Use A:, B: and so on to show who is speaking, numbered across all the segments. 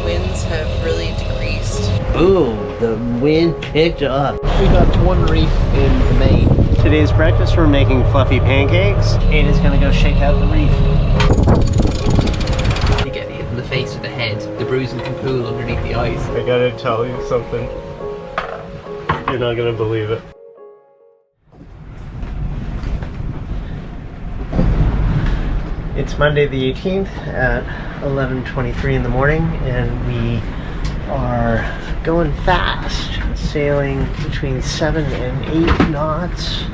A: winds have really decreased.
B: Ooh, the wind picked up.
C: We got one reef in the main.
B: Today's breakfast, we're making fluffy pancakes. Kate is gonna go shake out the reef.
C: You get hit in the face with the head. The bruising can pool underneath the ice.
D: I gotta tell you something. You're not gonna believe it.
B: It's Monday the 18th at 11:23 in the morning, and we are going fast, sailing between 7 and 8 knots.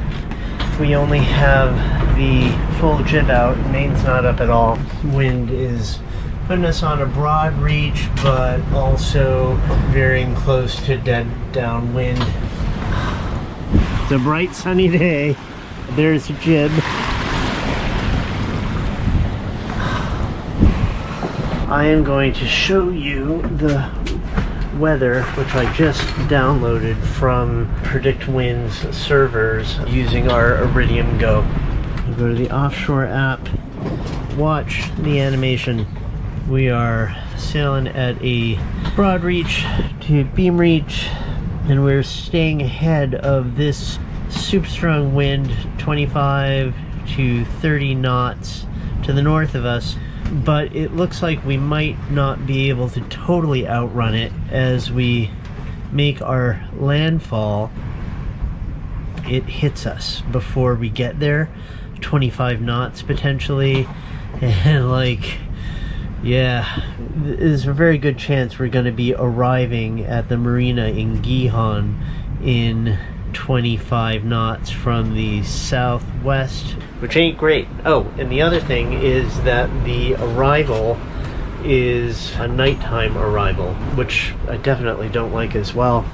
B: We only have the full jib out, main's not up at all. Wind is putting us on a broad reach, but also veering close to dead downwind. It's a bright sunny day. There's the jib. I am going to show you the weather, which I just downloaded from Predict Wind's servers using our Iridium Go. You go to the offshore app, watch the animation. We are sailing at a broad reach to beam reach, and we're staying ahead of this super strong wind, 25 to 30 knots to the north of us. But it looks like we might not be able to totally outrun it as we make our landfall. It hits us before we get there, 25 knots potentially, and like, yeah, there's a very good chance we're going to be arriving at the marina in Gihon in 25 knots from the southwest, which ain't great. Oh, and the other thing is that the arrival is a nighttime arrival, which I definitely don't like as well.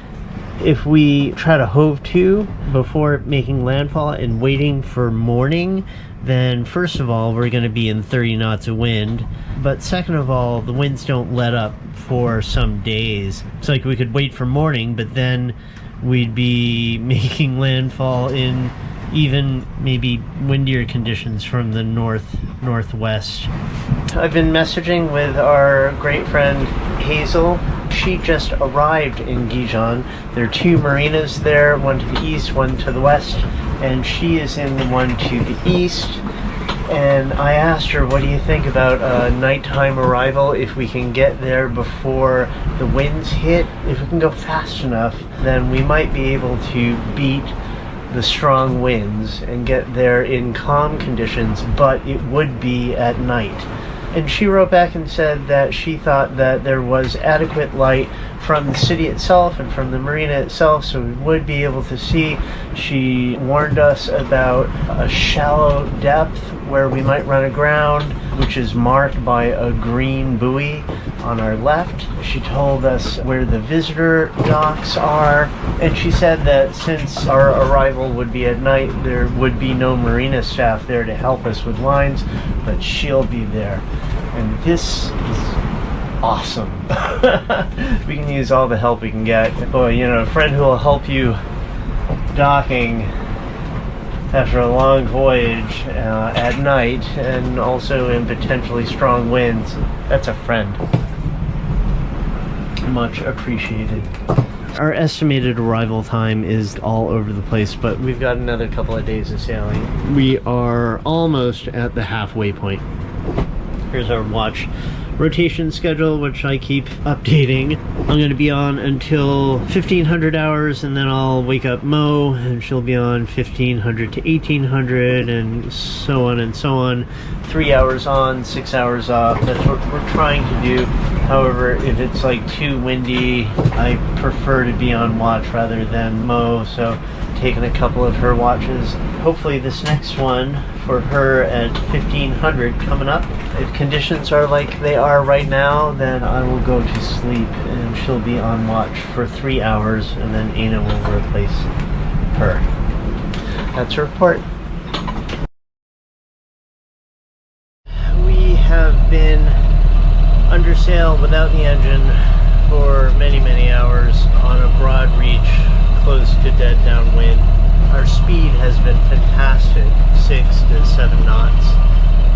B: If we try to hove to before making landfall and waiting for morning, then first of all, we're going to be in 30 knots of wind. But second of all, the winds don't let up for some days. It's like we could wait for morning, but then we'd be making landfall in even maybe windier conditions from the northwest. I've been messaging with our great friend Hazel. She just arrived in Gihon. There are two marinas there, one to the east, one to the west, and she is in the one to the east. And I asked her, what do you think about a nighttime arrival if we can get there before the winds hit? If we can go fast enough, then we might be able to beat the strong winds and get there in calm conditions, but it would be at night. And she wrote back and said that she thought that there was adequate light from the city itself and from the marina itself, so we would be able to see. She warned us about a shallow depth where we might run aground, which is marked by a green buoy on our left. She told us where the visitor docks are, and she said that since our arrival would be at night, there would be no marina staff there to help us with lines, but she'll be there. And this is awesome. We can use all the help we can get. Boy, you know, a friend who will help you docking after a long voyage at night and also in potentially strong winds, that's a friend. Much appreciated. Our estimated arrival time is all over the place, but we've got another couple of days of sailing. We are almost at the halfway point. Here's our watch rotation schedule, which I keep updating. I'm going to be on until 1500 hours, and then I'll wake up Mo, and she'll be on 1500 to 1800, and so on and so on. 3 hours on, 6 hours off. That's what we're trying to do. However, if it's like too windy, I prefer to be on watch rather than Mo, so taking a couple of her watches. Hopefully this next one for her at 1500 coming up. If conditions are like they are right now, then I will go to sleep and she'll be on watch for 3 hours, and then Aina will replace her. That's her report. We have been under sail without the engine for many hours on a broad reach close to dead downwind. Our speed has been fantastic, 6 to 7 knots,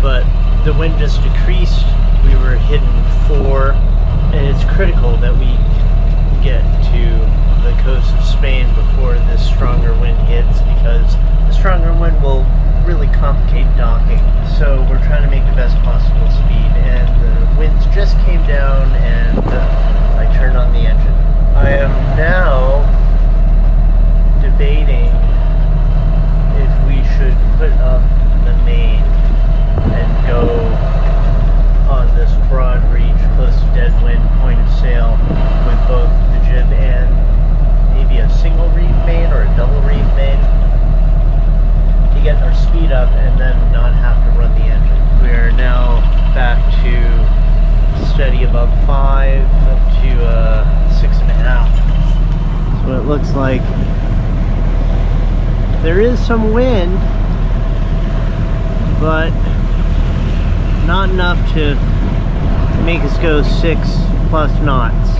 B: but the wind just decreased. We were hitting 4, and it's crazy critical that we get to the coast of Spain before this stronger wind hits, because the stronger wind will really complicate docking. So we're trying to make the best possible speed, and the winds just came down, and I turned on the engine. I am now debating if we should put up the main and go on this broad reach close to dead wind point of sail with both the jib and maybe a single reef main or a double reef main to get our speed up and then not have to run the engine. We are now back to steady above 5 up to 6.5. So it looks like there is some wind, but not enough to make us go 6+ knots.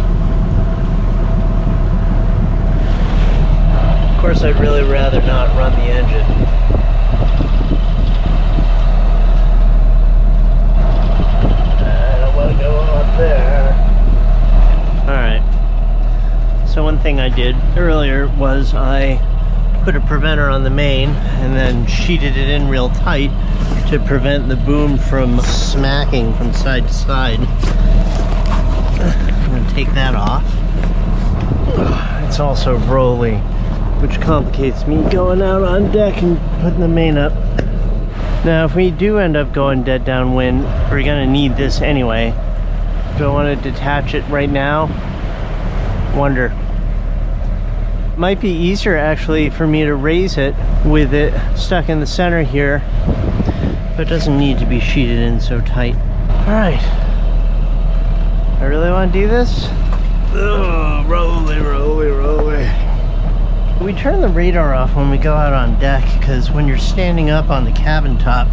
B: Of course, I'd really rather not run the engine. I don't want to go up there. Alright. So one thing I did earlier was I put a preventer on the main and then sheeted it in real tight to prevent the boom from smacking from side to side. I'm going to take that off. It's also rolling, which complicates me going out on deck and putting the main up. Now if we do end up going dead downwind, we're going to need this anyway. Do I want to detach it right now? Wonder. Might be easier actually for me to raise it with it stuck in the center here, but it doesn't need to be sheeted in so tight. Alright, I really want to do this. Oh, rolly. We turn the radar off when we go out on deck, because when you're standing up on the cabin top,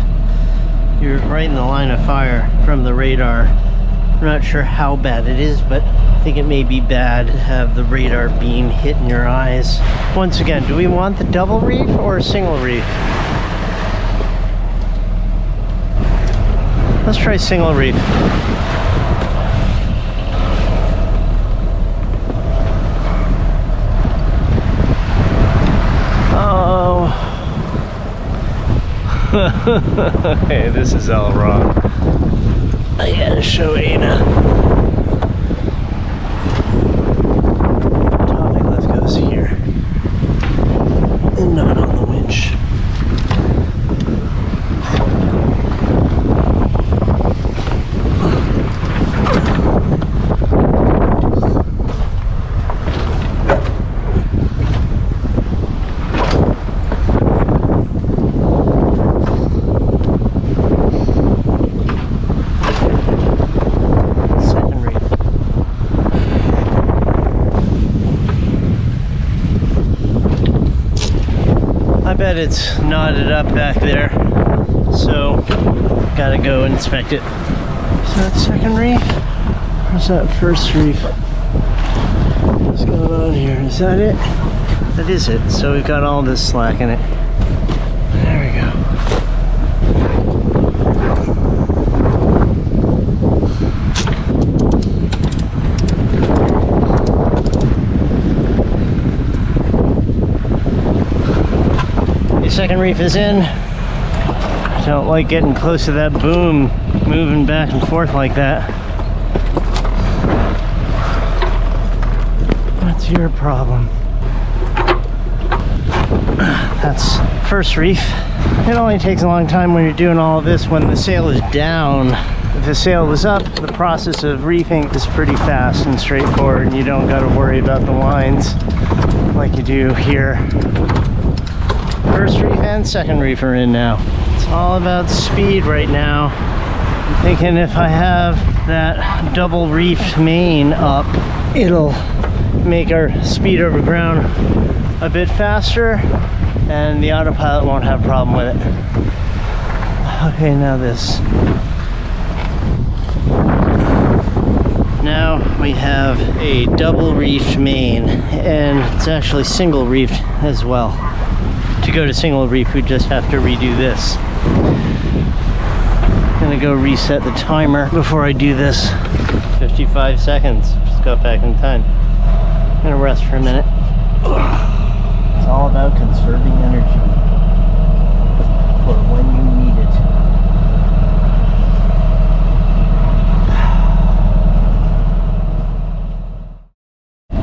B: you're right in the line of fire from the radar. I'm not sure how bad it is, but I think it may be bad to have the radar beam hit in your eyes. Once again, do we want the double reef or a single reef? Let's try single reef. Oh. Hey, this is all wrong. I gotta show Ana. Topic, let's go here. And not on the winch. It's knotted up back there, so gotta go inspect it. Is that second reef or is that first reef? What's going on here? Is that it? That is it. So we've got all this slack in it. There we go. Second reef is in. I don't like getting close to that boom, moving back and forth like that. What's your problem? That's first reef. It only takes a long time when you're doing all of this when the sail is down. If the sail was up, the process of reefing is pretty fast and straightforward, and you don't got to worry about the lines like you do here. First reef and second reef are in now. It's all about speed right now. I'm thinking if I have that double reefed main up, it'll make our speed over ground a bit faster and the autopilot won't have a problem with it. Okay, now this. Now we have a double reefed main, and it's actually single reefed as well. To go to single reef, we just have to redo this. I'm gonna go reset the timer before I do this. 55 seconds. Just up back in time. I'm gonna rest for a minute. It's all about conserving energy for when you need it.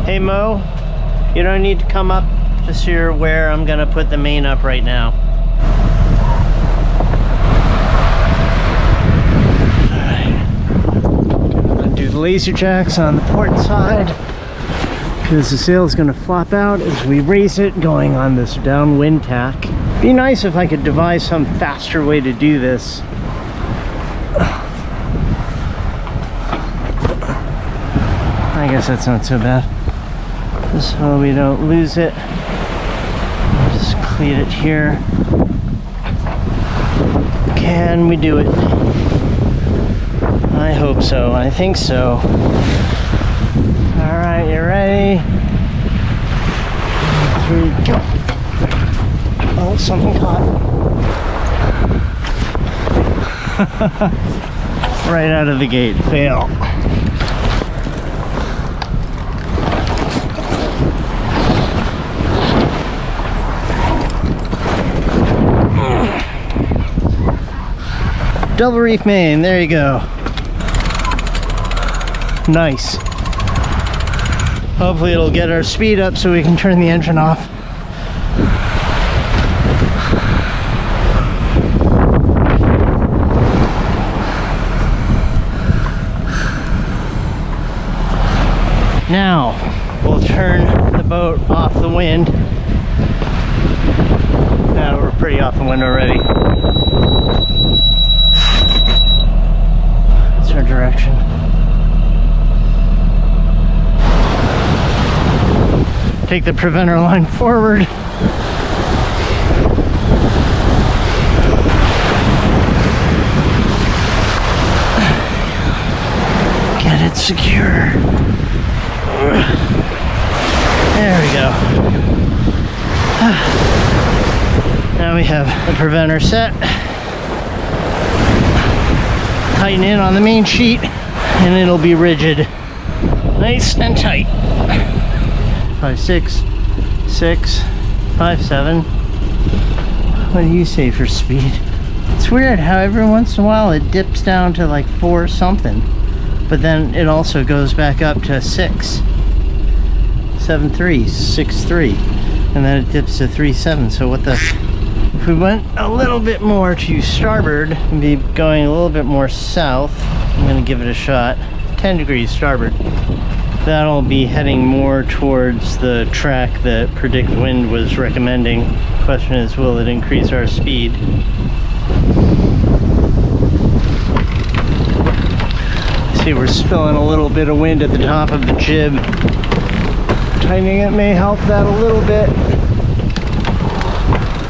B: Hey Mo, you don't need to come up, just so you're aware I'm gonna put the main up right now. Do the laser jacks on the port side because the sail is going to flop out as we raise it going on this downwind tack. Be nice if I could devise some faster way to do this. I guess that's not so bad. So we don't lose it. Just cleat it here. Can we do it? I hope so. I think so. All right, you ready? 1, 2, 3, go. Oh, something caught. Right out of the gate. Fail. Double reef main. There you go. Nice. Hopefully it'll get our speed up so we can turn the engine off. Now we'll turn the boat off the wind. Now we're pretty off the wind already. That's our direction. Take the preventer line forward. Get it secure. There we go. Now we have the preventer set. Tighten in on the main sheet and it'll be rigid. Nice and tight. 5, 6, 6, 5, 7. What do you say for speed? It's weird how every once in a while it dips down to like 4 something, but then it also goes back up to 6, 7, 3, 6, 3, and then it dips to 3, 7. So what the? If we went a little bit more to starboard and be going a little bit more south, I'm gonna give it a shot. 10 degrees starboard. That'll be heading more towards the track that Predict Wind was recommending. Question is, will it increase our speed? See, we're spilling a little bit of wind at the top of the jib. Tightening it may help that a little bit,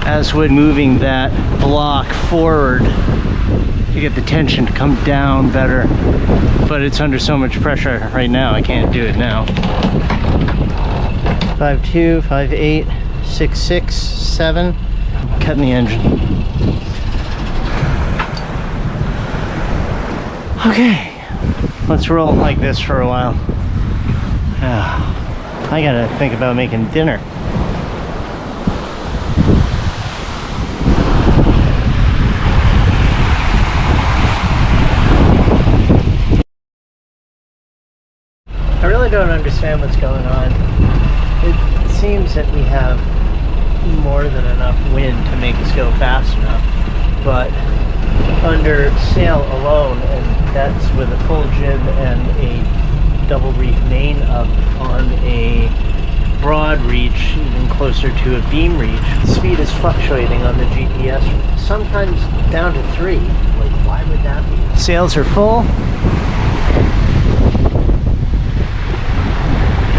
B: as would moving that block forward to get the tension to come down better. But it's under so much pressure right now, I can't do it now. 5.2, 5.8, 6.6, 7. Cutting the engine. Okay, let's roll like this for a while. I gotta think about making dinner. I really don't understand what's going on. It seems that we have more than enough wind to make us go fast enough, but under sail alone, and that's with a full jib and a double reef main up on a broad reach, even closer to a beam reach, speed is fluctuating on the GPS, sometimes down to 3. Like, why would that be? Sails are full.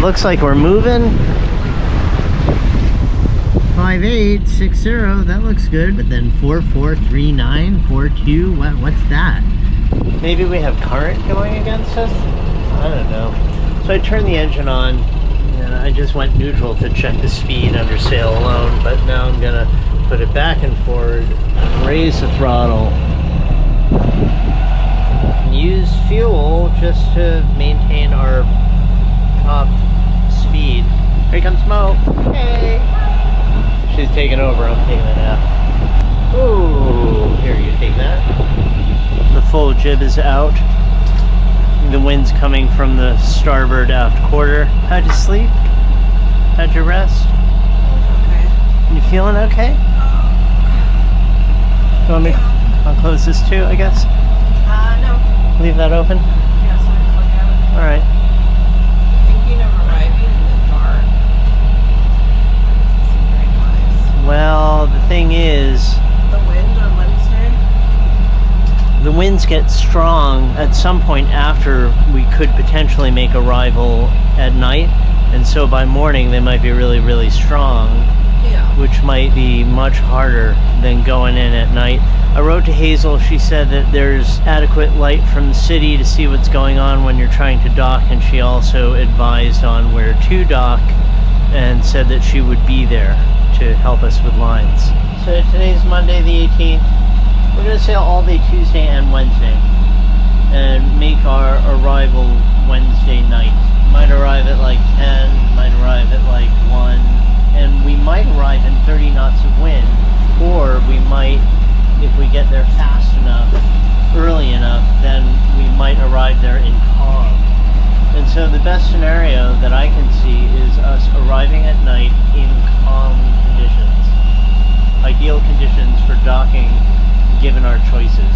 B: Looks like we're moving. 5.8, 6.0, that looks good. But then 4.4, 3.9, 4.2, what's that? Maybe we have current going against us? I don't know. So I turned the engine on, and I just went neutral to check the speed under sail alone, but now I'm gonna put it back and forward, raise the throttle, use fuel just to maintain our top speed. Here comes Mo. Hey. She's taking over. I'm taking a nap. Ooh. Here, you take that. The full jib is out. The wind's coming from the starboard aft quarter. How'd you sleep? How'd you rest?
A: Okay.
B: You feeling okay? You want me? I'll close this too, I guess.
A: No.
B: Leave that open.
A: Yeah, so I can look at it.
B: All right.
A: Thinking of arriving in the dark. This isn't very wise.
B: Well, the thing is,
A: The wind on Wednesday.
B: the winds get strong at some point after we could potentially make arrival at night, and so by morning they might be really, really strong,
A: Yeah.
B: which might be much harder than going in at night. I wrote to Hazel. She said that there's adequate light from the city to see what's going on when you're trying to dock, and she also advised on where to dock and said that she would be there to help us with lines. So today's Monday the 18th. We're going to sail all day Tuesday and Wednesday and make our arrival Wednesday night. Might arrive at like 10, might arrive at like 1, and we might arrive in 30 knots of wind, or we might, if we get there fast enough, early enough, then we might arrive there in calm. And so the best scenario that I can see is us arriving at night in calm conditions. Ideal conditions for docking, given our choices.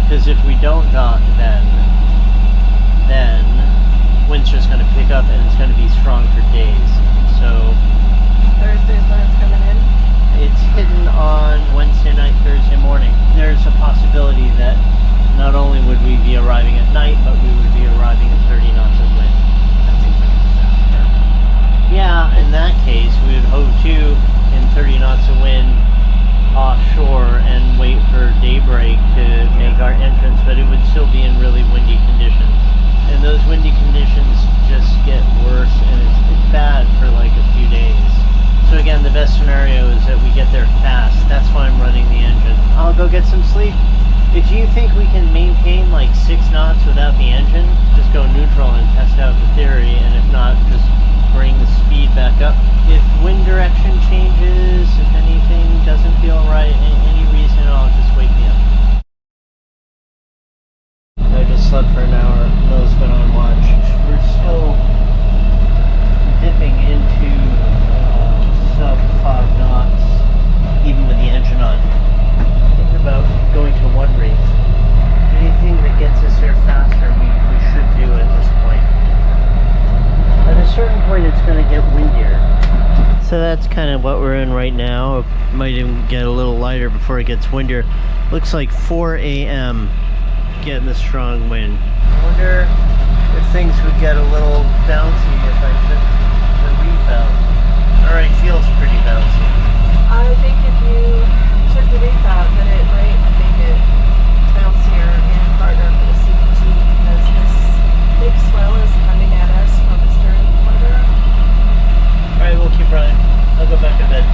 B: Because if we don't dock, then wind's just going to pick up and it's going to be strong for days. So
A: Thursday's when it's coming in.
B: it's hidden on Wednesday night, Thursday morning. There's a possibility that not only would we be arriving at night, but we would be arriving in 30 knots of wind.
A: That seems like a disaster.
B: Yeah, in that case, we would hove to in 30 knots of wind offshore and wait for daybreak to make our entrance, but it would still be in really windy conditions. And those windy conditions just get worse, and it's bad for like a few days. So again, the best scenario is that we get there fast. That's why I'm running the engine. I'll go get some sleep. If you think we can maintain like 6 knots without the engine, just go neutral and test out the theory, and if not, just bring the speed back up. If wind direction changes, if anything doesn't feel right, any reason, I'll just wake me up. I just slept for an hour. Mill's been on watch. We're still dipping into sub 5 knots, even with the engine on. Thinking about going to one reef. Anything that gets us there faster, we should do at this point. At a certain point, it's going to get windier. So that's kind of what we're in right now. It might even get a little lighter before it gets windier. Looks like 4 a.m. getting the strong wind. I wonder if things would get a little bouncy if I took the reef out. Already feels pretty bouncy.
A: I think if you took the reef out, then it might make it bouncier and harder for the CPT, because this big swell is coming at us from the stern quarter.
B: Alright, we'll keep running. I'll go back to bed.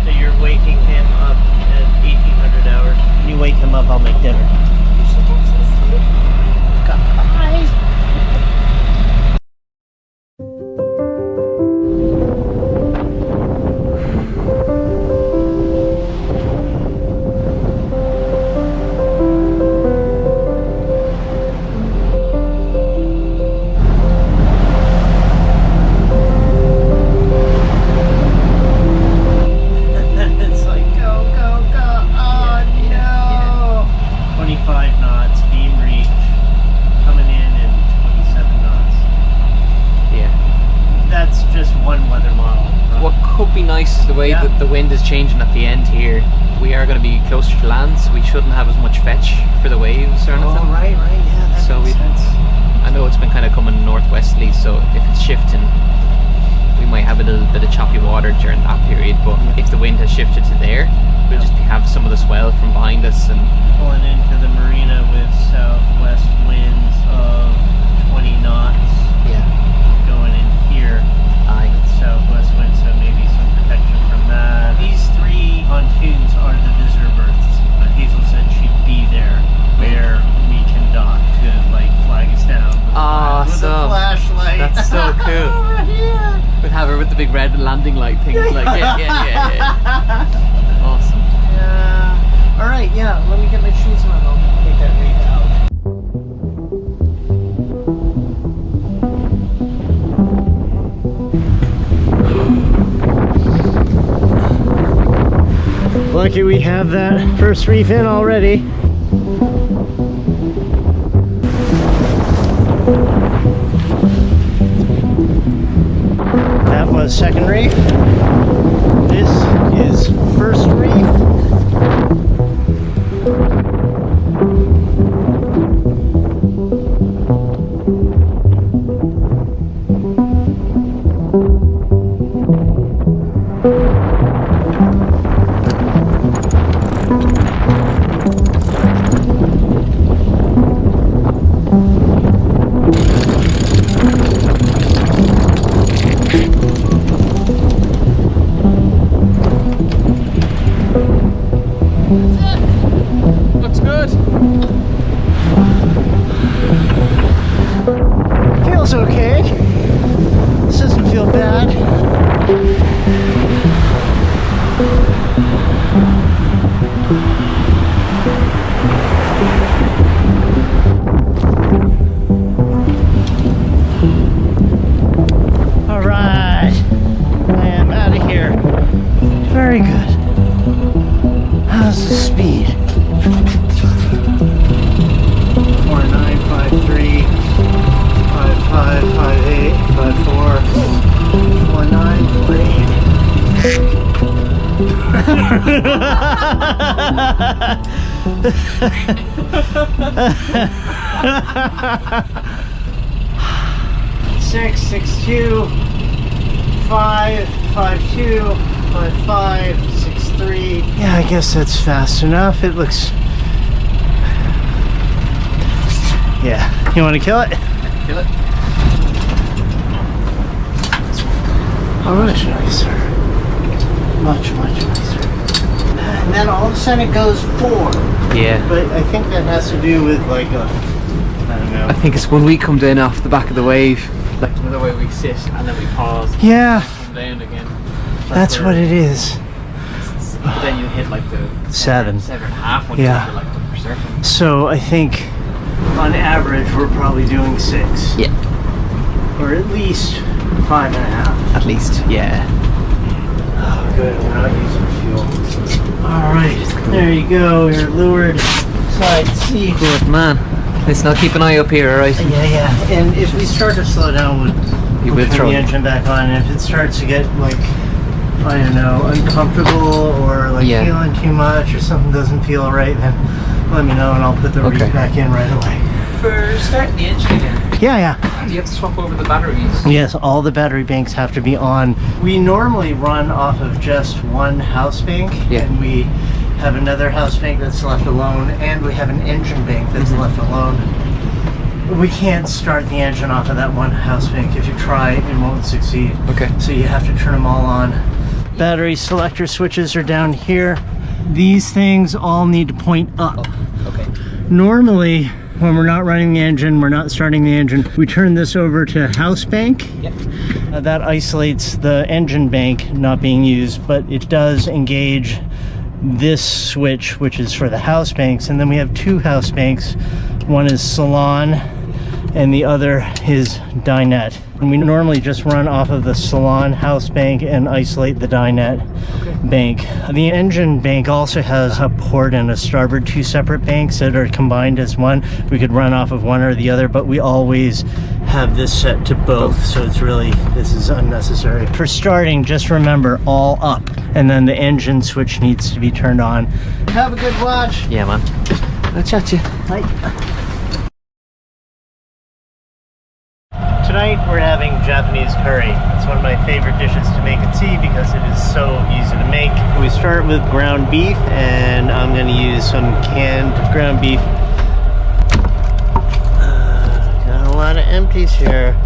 B: So you're waking him up at 1800 hours. When you wake him up, I'll make dinner.
A: You should get some sleep.
B: Bye. It's like go, go, go. Oh no. 25 knots, beam reach, coming in 27 knots.
C: Yeah.
B: That's just one weather model.
C: What could be nice is the way
B: Yeah.
C: that the wind is changing at the end here. We are going to be closer to land, so we shouldn't have as much fetch for the waves or anything.
B: Oh, right, yeah, that
C: So
B: makes sense.
C: I know it's been kind of coming northwesterly, so if it's shifting, we might have a little bit of choppy water during that period. But if the wind has shifted to there, we'll just have some of the swell from behind us, and
B: Pulling into the marina with southwest winds of 20 knots.
C: yeah,
B: Going in here.
C: aye.
B: Southwest wind, so maybe some protection from that. These 3 pontoons are the visitor berths. Hazel said she'd be there where we can dock to like flag us down with, with a
C: Awesome.
B: flashlight.
C: That's so cool. big red landing light things. Like, yeah. Awesome.
B: Yeah. All right. Yeah. Let me get my shoes on. I'll take that reef out. Lucky we have that first reef in already. That was second reef. This is first reef.
C: Looks good.
B: Feels okay. This doesn't feel bad. All right, I am out of here. Very good. How's the speed? 4953 55 58 54 49 6 62 5 52 55 63. Yeah, I guess that's fast enough. It looks. Yeah. You want to kill it?
C: Kill it.
B: Much nicer. Much nicer. And then all of a sudden it goes 4.
C: Yeah.
B: But I think that has to do with like a, I don't know.
C: I think it's when we come down off the back of the wave, like the way we sit and then we pause,
B: Yeah,
C: come down again.
B: that's what it is.
C: But then you hit like the
B: 7.
C: 7.5 when
B: Yeah.
C: you're like we're surfing.
B: So I think on average we're probably doing 6.
C: Yeah.
B: Or at least 5.5.
C: At least, yeah.
B: Oh, good. We're not using fuel. All right, there you go. You're lured side C.
C: Good man. Listen, I'll keep an eye up here, alright?
B: Yeah. And if we start to slow down,
C: You
B: we'll
C: will
B: turn
C: throw
B: the
C: it.
B: engine back on. And if it starts to get like, I don't know, uncomfortable or like
C: Yeah.
B: feeling too much or something doesn't feel right, then let me know and I'll put the reef back in right away.
C: For starting the engine again,
B: Yeah.
C: you have to swap over the batteries.
B: Yes, all the battery banks have to be on. We normally run off of just one house bank,
C: Yeah.
B: and we have another house bank that's left alone, and we have an engine bank that's left alone. We can't start the engine off of that one house bank. If you try, it won't succeed.
C: Okay.
B: So you have to turn them all on. Battery selector switches are down here. These things all need to point up.
C: Okay.
B: Normally, when we're not running the engine, we're not starting the engine, we turn this over to house bank.
C: Yep.
B: That isolates the engine bank not being used, but it does engage this switch, which is for the house banks. And then we have 2 house banks. One is Salon and the other is dinette. And we normally just run off of the Salon house bank and isolate the dinette bank. The engine bank also has a port and a starboard, 2 separate banks that are combined as one. We could run off of one or the other, but we always have this set to both, so it's really, this is unnecessary. For starting, just remember all up, and then the engine switch needs to be turned on. Have a good watch.
C: Yeah, man. I'll chat to you.
B: Bye. Tonight we're having Japanese curry. It's one of my favorite dishes to make at sea because it is so easy to make. We start with ground beef, and I'm going to use some canned ground beef. Got a lot of empties here.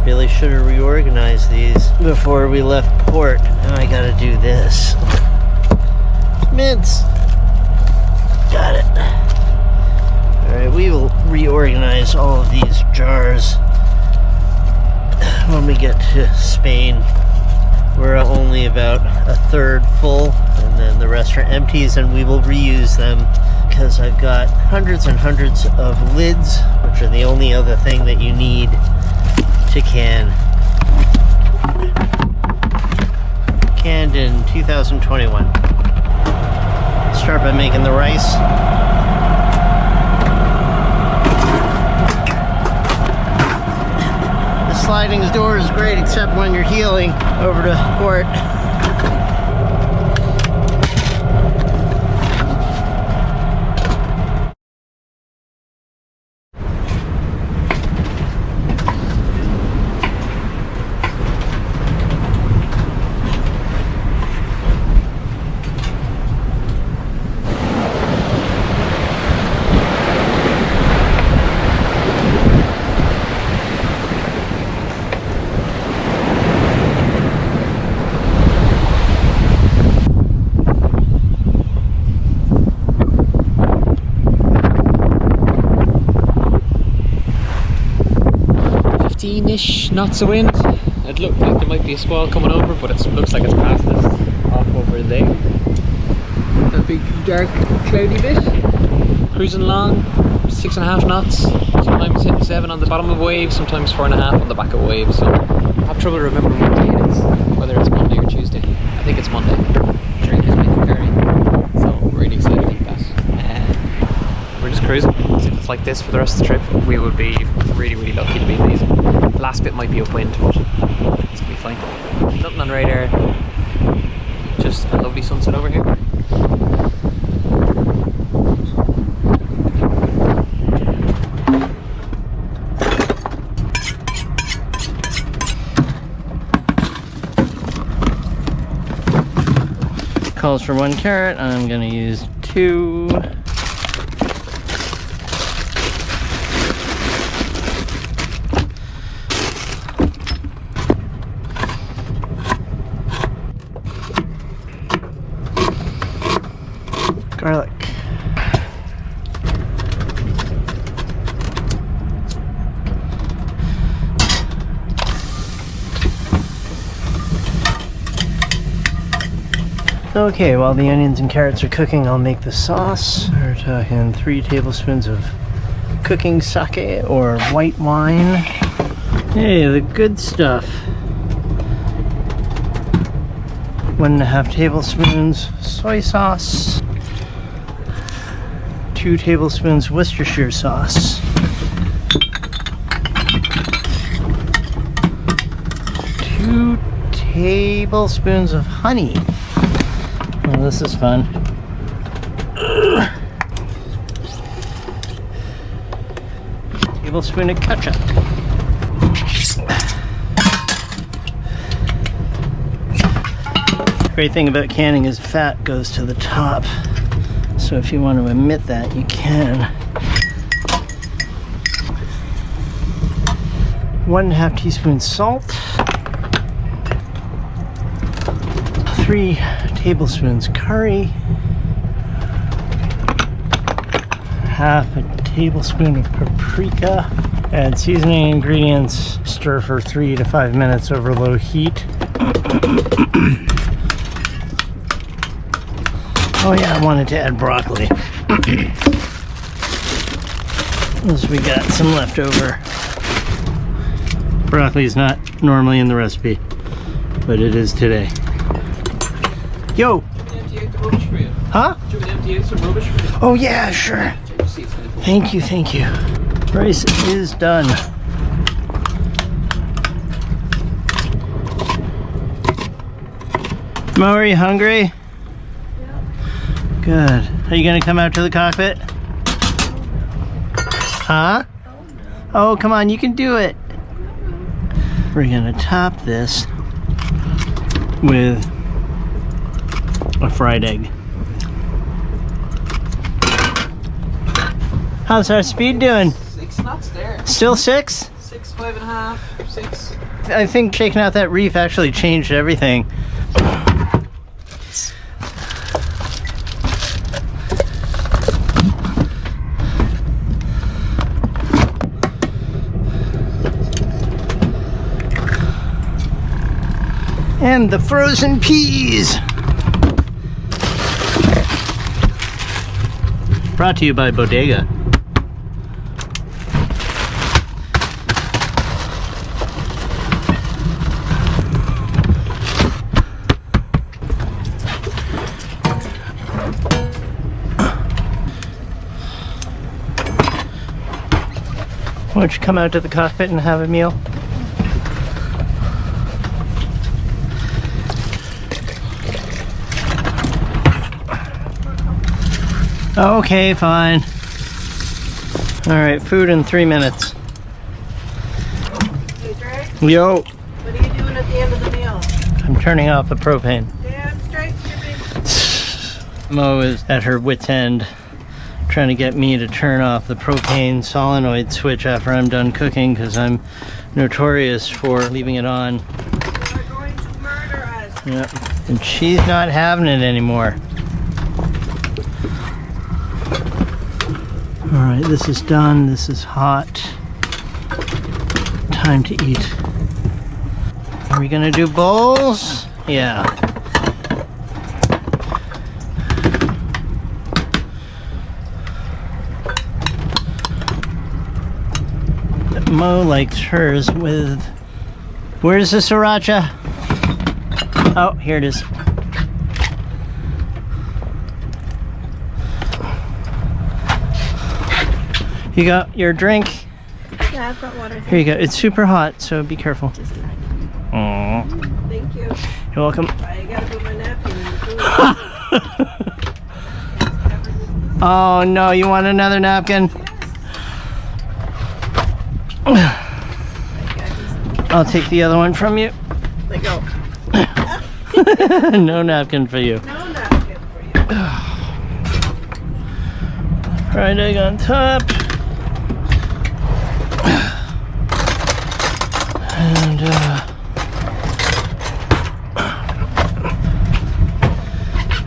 B: Really should have reorganized these before we left port. Now I got to do this. Mince. Got it. Alright, we will reorganize all of these jars when we get to Spain. We're only about a third full, and then the rest are empties, and we will reuse them because I've got hundreds and hundreds of lids, which are the only other thing that you need to can. Canned in 2021. Start by making the rice. The sliding door is great except when you're healing over to port.
C: Ish knots of wind. It looked like there might be a squall coming over, but it looks like it's past us off over there. A big dark cloudy bit. Cruising along, 6.5 knots. Sometimes hitting 7 on the bottom of waves, sometimes 4.5 on the back of waves. So I have trouble remembering what day it is, whether it's Monday or Tuesday. I think it's Monday. Drake is making curry, so we're really excited to eat that. We're just cruising. If it's like this for the rest of the trip, we would be really lucky to be amazing. The last bit might be upwind, but it's gonna be fine. Nothing on radar. Just a lovely sunset over here.
B: Calls for 1 carrot. I'm gonna use 2. Garlic. Okay, while the onions and carrots are cooking, I'll make the sauce. We're talking 3 tablespoons of cooking sake or white wine. Hey, the good stuff. 1.5 tablespoons soy sauce. 2 tablespoons Worcestershire sauce. 2 tablespoons of honey. Oh, this is fun. Tablespoon of ketchup. Great thing about canning is fat goes to the top. So if you want to omit that, you can. 1.5 teaspoons salt. 3 tablespoons curry. 1/2 tablespoon of paprika. Add seasoning ingredients. Stir for 3 to 5 minutes over low heat. Oh yeah, I wanted to add broccoli. As we got some leftover. Broccoli is not normally in the recipe, but it is today. Yo!
C: Empty out the rubbish for you.
B: Huh?
C: Do you want to empty out some rubbish for you?
B: Oh yeah, sure. Thank you, thank you. Rice is done. Mo, are you hungry? Good. Are you gonna come out to the cockpit? Huh? Oh, come on, you can do it. We're gonna top this with a fried egg. How's our speed doing?
C: 6 knots there.
B: Still 6?
C: 6, 5.5, 6.
B: I think shaking out that reef actually changed everything. And the frozen peas. Brought to you by Bodega. Why don't you come out to the cockpit and have a meal? Okay, fine. Alright, food in 3 minutes.
A: Hey, Drake,
B: Yo,
A: what are you doing at the end of the meal?
B: I'm turning off the propane.
A: Damn straight, Skippy.
B: Mo is at her wit's end, trying to get me to turn off the propane solenoid switch after I'm done cooking, because I'm notorious for leaving it on.
A: You are going to murder us.
B: Yep. And she's not having it anymore. Alright, this is done. This is hot. Time to eat. Are we gonna do bowls? Yeah. Mo likes hers with... Where's the sriracha? Oh, here it is. You got your drink?
A: Yeah, I've got water.
B: Here you go. It's super hot, so be careful. Aww.
A: Thank you.
B: You're welcome.
A: I gotta put my napkin in the food.
B: Oh no, you want another napkin? I'll take the other one from you.
A: Let go.
B: No napkin for you.
A: No napkin for you.
B: Fried egg on top. And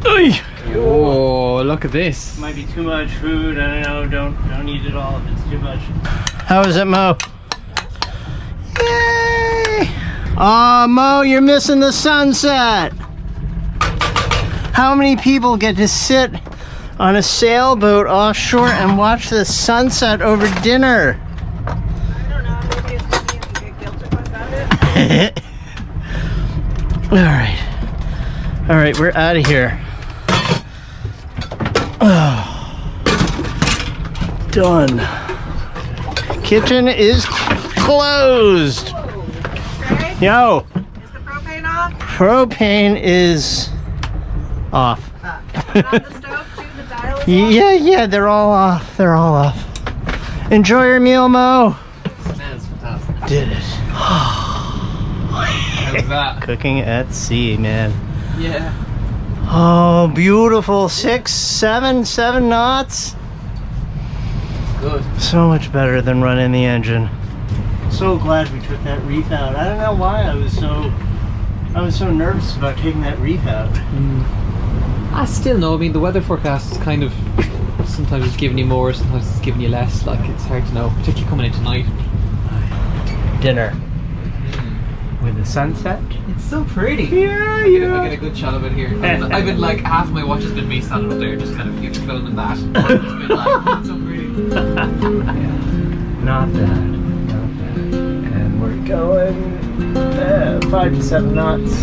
B: Oy!
C: Oh, look at this.
B: Might be too much food. I don't know. Don't eat it all if it's too much. How is it, Mo? Yay! Oh, Mo, you're missing the sunset. How many people get to sit on a sailboat offshore and watch the sunset over dinner?
A: I don't know. Maybe it's me if you get guilty about it.
B: All right, we're out of here. Oh, done. Kitchen is closed.
A: Okay?
B: Yo,
A: Is the propane off?
B: propane is off.
A: On the stove too? The dial is off?
B: Yeah, they're all off. They're all off. Enjoy your meal, Mo.
C: Smells fantastic.
B: Did it.
C: How's that?
B: Cooking at sea, man.
C: Yeah.
B: Oh, beautiful. 7 knots.
C: Good.
B: So much better than running the engine. So glad we took that reef out. I don't know why I was so nervous about taking that reef out.
C: I still know. I mean, the weather forecast is kind of sometimes it's giving you more, sometimes it's giving you less. Like, it's hard to know, particularly coming in tonight.
B: Dinner with the sunset.
C: It's so pretty.
B: Yeah,
C: I get a good shot of it here. I've been like, half my watch has been me standing up there, just kind of filming that. It's been like, it's so pretty.
B: Not bad. Not bad. And we're going 5 to 7 knots.